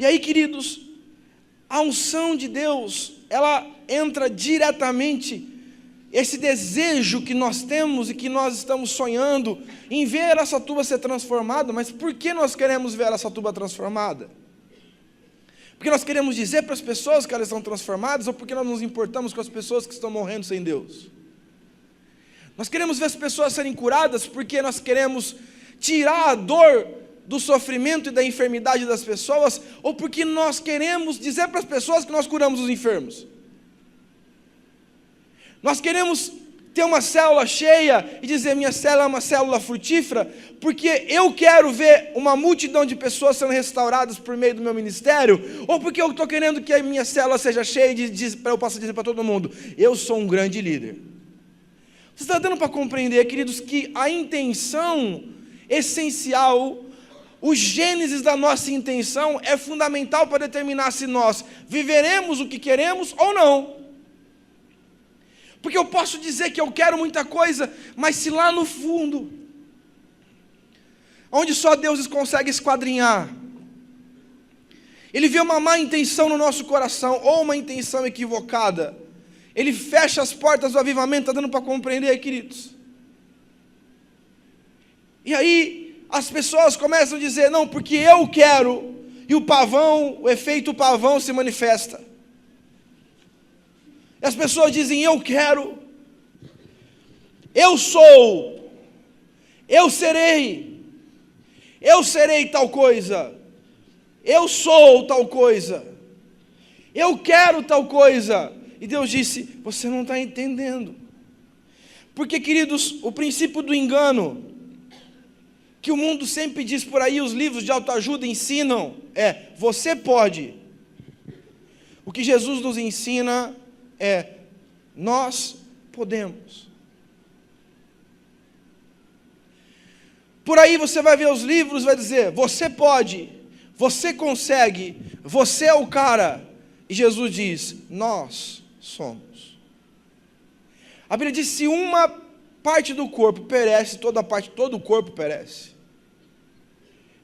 aí, queridos, a unção de Deus, ela entra diretamente, esse desejo que nós temos e que nós estamos sonhando em ver essa tuba ser transformada. Mas por que nós queremos ver essa tuba transformada? Porque nós queremos dizer para as pessoas que elas são transformadas, ou porque nós nos importamos com as pessoas que estão morrendo sem Deus? Nós queremos ver as pessoas serem curadas porque nós queremos tirar a dor do sofrimento e da enfermidade das pessoas, ou porque nós queremos dizer para as pessoas que nós curamos os enfermos? Nós queremos ter uma célula cheia e dizer: minha célula é uma célula frutífera, porque eu quero ver uma multidão de pessoas sendo restauradas por meio do meu ministério, ou porque eu estou querendo que a minha célula seja cheia para eu possa dizer para todo mundo: eu sou um grande líder? Você está dando para compreender, queridos, que a intenção essencial, o gênesis da nossa intenção é fundamental para determinar se nós viveremos o que queremos ou não. Porque eu posso dizer que eu quero muita coisa, mas se lá no fundo, onde só Deus consegue esquadrinhar, Ele vê uma má intenção no nosso coração, ou uma intenção equivocada, Ele fecha as portas do avivamento. Está dando para compreender, queridos? E aí, as pessoas começam a dizer: não, porque eu quero, e o efeito pavão se manifesta. E as pessoas dizem: eu quero, eu sou, eu serei tal coisa, eu sou tal coisa, eu quero tal coisa. E Deus disse: você não está entendendo. Porque, queridos, o princípio do engano, que o mundo sempre diz por aí, os livros de autoajuda ensinam, é: você pode. O que Jesus nos ensina é: nós podemos. Por aí você vai ver os livros, vai dizer: você pode, você consegue, você é o cara. E Jesus diz: nós somos. A Bíblia diz: se uma parte do corpo perece, todo o corpo perece.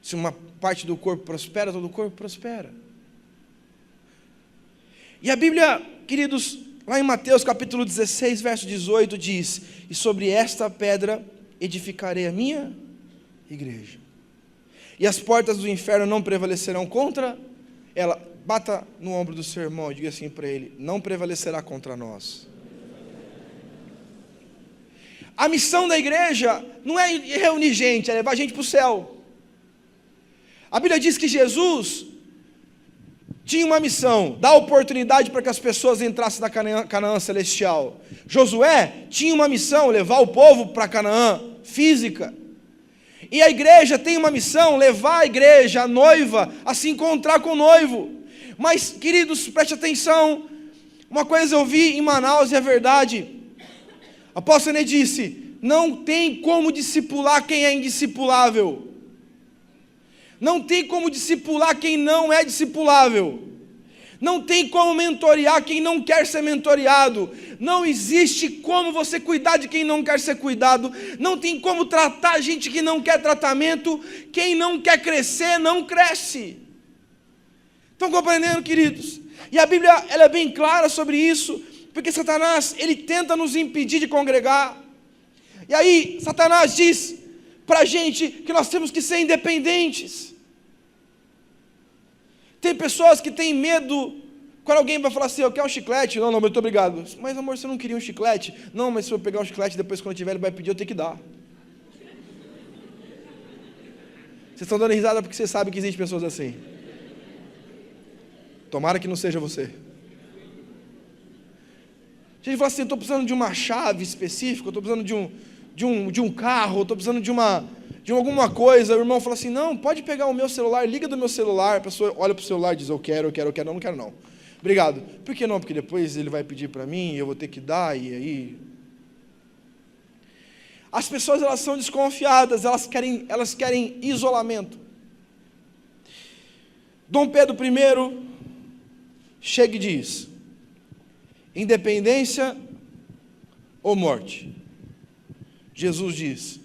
Se uma parte do corpo prospera, todo o corpo prospera. E a Bíblia, queridos, lá em Mateus capítulo 16, verso 18, diz: e sobre esta pedra edificarei a minha igreja, e as portas do inferno não prevalecerão contra ela. Bata no ombro do seu irmão e diga assim para ele: não prevalecerá contra nós. A missão da igreja não é reunir gente, é levar gente para o céu. A Bíblia diz que Jesus tinha uma missão: dar oportunidade para que as pessoas entrassem na Canaã celestial. Josué tinha uma missão: levar o povo para Canaã física. E a igreja tem uma missão: levar a igreja, a noiva, a se encontrar com o noivo. Mas, queridos, preste atenção, uma coisa eu vi em Manaus e é verdade. A apóstola Ney disse: não tem como discipular quem é indiscipulável. Não tem como discipular quem não é discipulável. Não tem como mentorear quem não quer ser mentoreado. Não existe como você cuidar de quem não quer ser cuidado. Não tem como tratar gente que não quer tratamento. Quem não quer crescer, não cresce. Estão compreendendo, queridos? E a Bíblia, ela é bem clara sobre isso, porque Satanás, ele tenta nos impedir de congregar. E aí, Satanás diz para a gente que nós temos que ser independentes. Tem pessoas que têm medo quando alguém vai falar assim: eu quero um chiclete. Não, muito obrigado. Mas, amor, você não queria um chiclete? Não, mas se eu pegar um chiclete, depois quando eu tiver, ele vai pedir, eu tenho que dar. Vocês estão dando risada porque vocês sabem que existem pessoas assim. Tomara que não seja você. A gente fala assim: eu estou precisando de uma chave específica, eu estou precisando de um carro, eu estou precisando de alguma coisa. O irmão fala assim: não, pode pegar o meu celular, liga do meu celular. A pessoa olha para o celular e diz: eu quero, não quero não. Obrigado. Por que não? Porque depois ele vai pedir para mim e eu vou ter que dar, e aí... As pessoas, elas são desconfiadas, elas querem isolamento. Dom Pedro I chega e diz: independência ou morte? Jesus diz: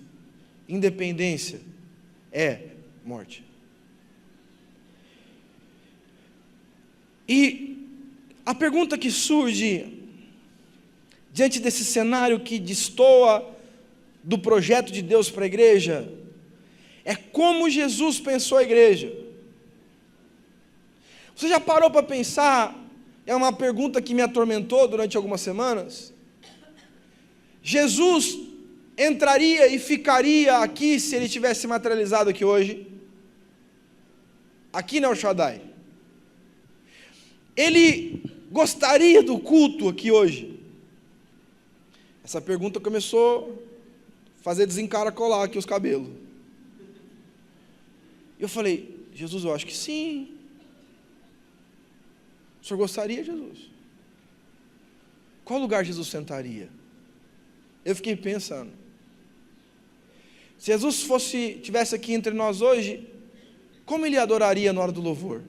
independência é morte. E a pergunta que surge diante desse cenário que destoa do projeto de Deus para a igreja é como Jesus pensou a igreja. Você já parou para pensar? É uma pergunta que me atormentou durante algumas semanas. Jesus entraria e ficaria aqui se ele tivesse materializado aqui hoje? Aqui no El Shaddai. Ele gostaria do culto aqui hoje? Essa pergunta começou a fazer desencaracolar aqui os cabelos. Eu falei, Jesus, eu acho que sim. O senhor gostaria, Jesus? Qual lugar Jesus sentaria? Eu fiquei pensando. Se Jesus tivesse aqui entre nós hoje, como ele adoraria na hora do louvor?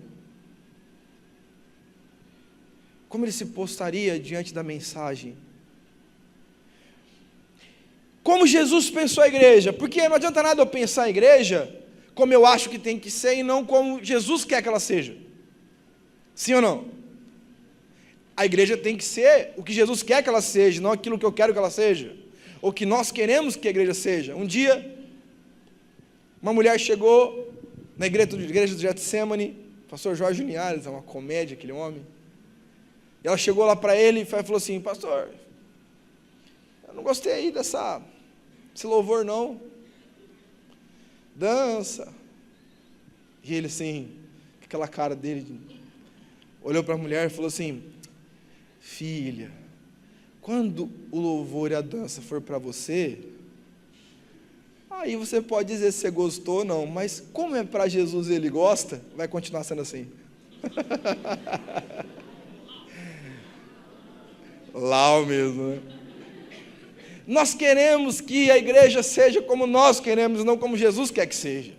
Como ele se postaria diante da mensagem? Como Jesus pensou a igreja? Porque não adianta nada eu pensar a igreja como eu acho que tem que ser e não como Jesus quer que ela seja. Sim ou não? A igreja tem que ser o que Jesus quer que ela seja, não aquilo que eu quero que ela seja, ou que nós queremos que a igreja seja. Um dia, uma mulher chegou na igreja do Getsemane, pastor Jorge Linhares, é uma comédia aquele homem, e ela chegou lá para ele e falou assim, pastor, eu não gostei aí desse louvor não, dança. E ele assim, com aquela cara dele, olhou para a mulher e falou assim, filha, quando o louvor e a dança for para você, aí você pode dizer se você gostou ou não, mas como é para Jesus e ele gosta, vai continuar sendo assim. Lá mesmo, né? Nós queremos que a igreja seja como nós queremos, não como Jesus quer que seja.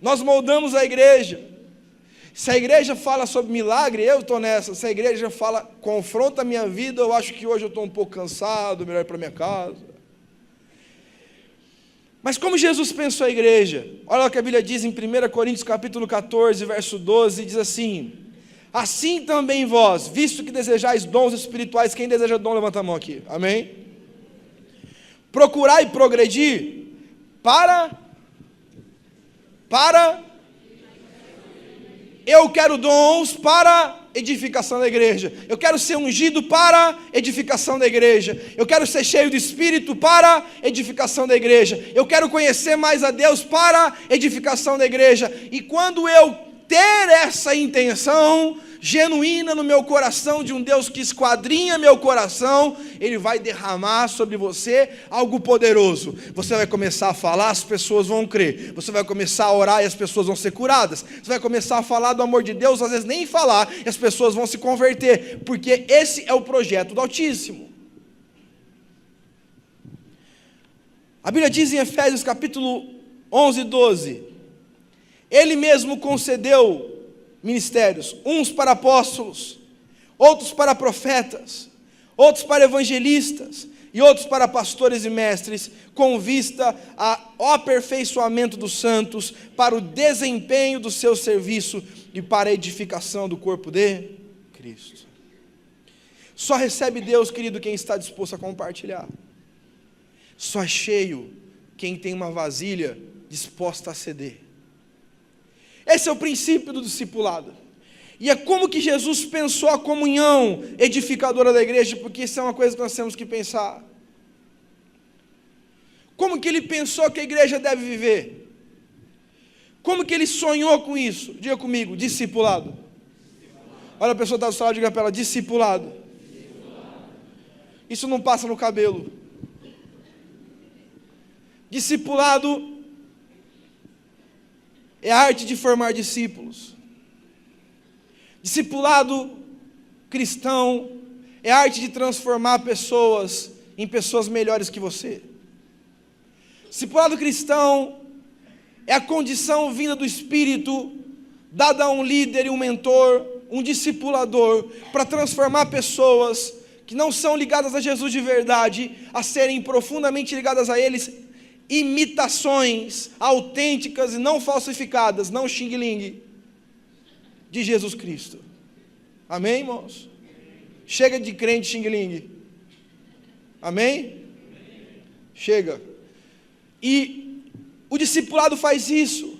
Nós moldamos a igreja. Se a igreja fala sobre milagre, eu estou nessa. Se a igreja fala, confronta a minha vida, eu acho que hoje eu estou um pouco cansado, melhor ir para minha casa. Mas como Jesus pensou a igreja? Olha o que a Bíblia diz em 1 Coríntios capítulo 14, verso 12, diz assim, assim também vós, visto que desejais dons espirituais, quem deseja dom, levanta a mão aqui, amém? Procurai progredir eu quero dons para edificação da igreja, eu quero ser ungido para edificação da igreja, eu quero ser cheio do Espírito para edificação da igreja, eu quero conhecer mais a Deus para edificação da igreja, e quando eu ter essa intenção genuína no meu coração, de um Deus que esquadrinha meu coração, Ele vai derramar sobre você algo poderoso. Você vai começar a falar, as pessoas vão crer. Você vai começar a orar e as pessoas vão ser curadas. Você vai começar a falar do amor de Deus, às vezes nem falar, e as pessoas vão se converter, porque esse é o projeto do Altíssimo. A Bíblia diz em Efésios capítulo 11, 12, Ele mesmo concedeu ministérios, uns para apóstolos, outros para profetas, outros para evangelistas, e outros para pastores e mestres, com vista ao aperfeiçoamento dos santos, para o desempenho do seu serviço e para a edificação do corpo de Cristo. Só recebe Deus, querido, quem está disposto a compartilhar. Só é cheio quem tem uma vasilha disposta a ceder. Esse é o princípio do discipulado. E é como que Jesus pensou a comunhão edificadora da igreja, porque isso é uma coisa que nós temos que pensar. Como que ele pensou que a igreja deve viver? Como que ele sonhou com isso? Diga comigo, discipulado. Olha a pessoa que está do seu lado, diga para ela, discipulado. Isso não passa no cabelo. Discipulado é a arte de formar discípulos. Discipulado cristão é a arte de transformar pessoas em pessoas melhores que você. Discipulado cristão é a condição vinda do Espírito, dada a um líder e um mentor, um discipulador, para transformar pessoas que não são ligadas a Jesus de verdade, a serem profundamente ligadas a eles, imitações autênticas e não falsificadas, não xing-ling. de Jesus Cristo. Amém, irmãos? Chega de crente xing-ling. Amém? Chega. E o discipulado faz isso.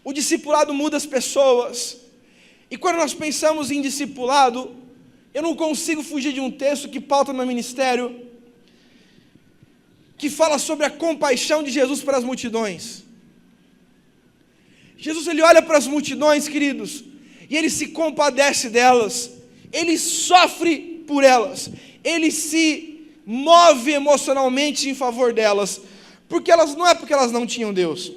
O discipulado muda as pessoas. E quando nós pensamos em discipulado, eu não consigo fugir de um texto que pauta no meu ministério, que fala sobre a compaixão de Jesus para as multidões. Jesus, ele olha para as multidões, queridos, e ele se compadece delas, ele sofre por elas, ele se move emocionalmente em favor delas, porque elas, não é porque elas não tinham Deus,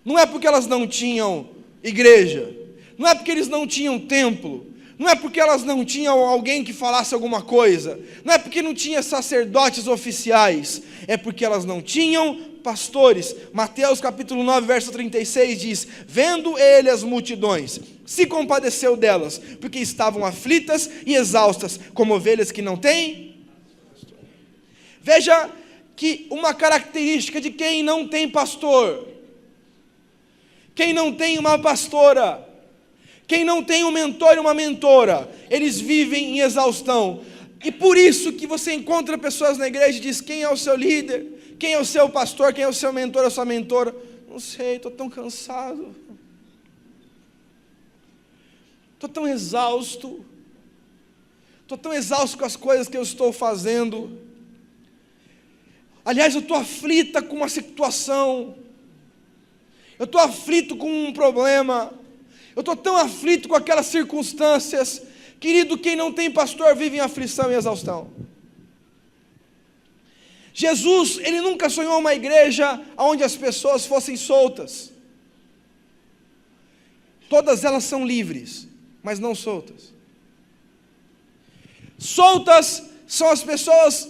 não é porque elas não tinham igreja, não é porque eles não tinham templo, não é porque elas não tinham alguém que falasse alguma coisa, não é porque não tinha sacerdotes oficiais, é porque elas não tinham pastores. Mateus capítulo 9, verso 36 diz: vendo ele as multidões, se compadeceu delas, porque estavam aflitas e exaustas, como ovelhas que não têm. Veja que uma característica de quem não tem pastor, quem não tem uma pastora, quem não tem um mentor e uma mentora, eles vivem em exaustão. E por isso que você encontra pessoas na igreja e diz: quem é o seu líder? Quem é o seu pastor? Quem é o seu mentor, a sua mentora? Não sei, estou tão cansado. Estou tão exausto. Estou tão exausto com as coisas que eu estou fazendo. Aliás, eu estou aflita com uma situação. Eu estou aflito com um problema. Eu estou tão aflito com aquelas circunstâncias. Querido, quem não tem pastor vive em aflição e exaustão. Jesus, ele nunca sonhou uma igreja onde as pessoas fossem soltas. Todas elas são livres, mas não soltas. Soltas são as pessoas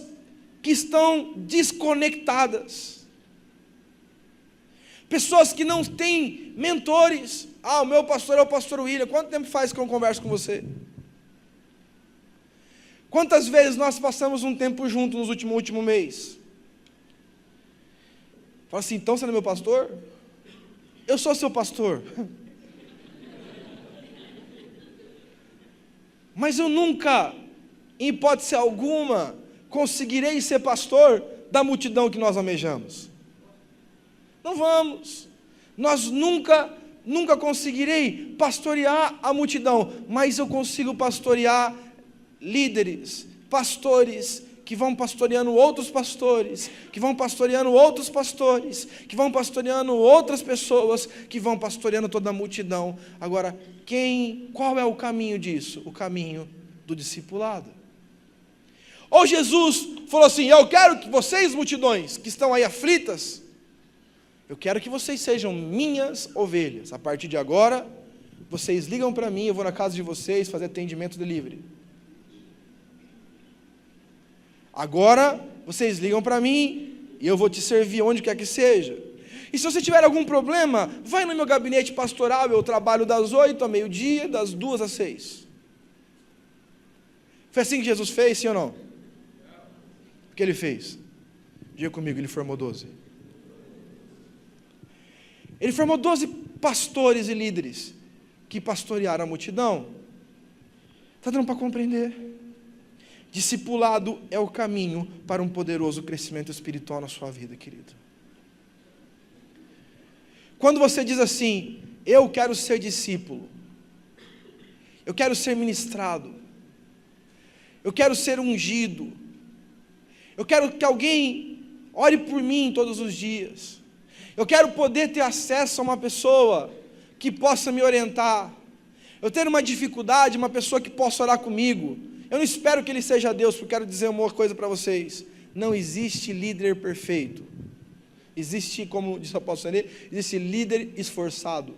que estão desconectadas. Pessoas que não têm mentores. O meu pastor é o pastor William. Quanto tempo faz que eu converso com você? Quantas vezes nós passamos um tempo juntos no último mês? Fala assim: então você não é meu pastor? Eu sou seu pastor. Mas eu nunca, em hipótese alguma, conseguirei ser pastor da multidão que nós almejamos. Não vamos. Nós nunca conseguirei pastorear a multidão, mas eu consigo pastorear líderes, pastores, que vão pastoreando outros pastores, que vão pastoreando outros pastores, que vão pastoreando outras pessoas, que vão pastoreando toda a multidão. Agora, qual é o caminho disso? O caminho do discipulado. Ou Jesus falou assim: eu quero que vocês, multidões, que estão aí aflitas, eu quero que vocês sejam minhas ovelhas. A partir de agora, vocês ligam para mim, eu vou na casa de vocês fazer atendimento delivery. Agora, vocês ligam para mim e eu vou te servir onde quer que seja. E se você tiver algum problema, vai no meu gabinete pastoral, eu trabalho das 8 ao meio-dia, das 2 às 6. Foi assim que Jesus fez, sim ou não? O que ele fez? Diga comigo, ele formou 12. Ele formou 12 pastores e líderes que pastorearam a multidão. Está dando para compreender? Discipulado é o caminho para um poderoso crescimento espiritual na sua vida, querido. Quando você diz assim: eu quero ser discípulo, eu quero ser ministrado, eu quero ser ungido, eu quero que alguém ore por mim todos os dias, eu quero poder ter acesso a uma pessoa que possa me orientar, eu tenho uma dificuldade, uma pessoa que possa orar comigo. Eu não espero que ele seja Deus, porque eu quero dizer uma coisa para vocês: não existe líder perfeito. Existe, como disse o apóstolo, existe líder esforçado.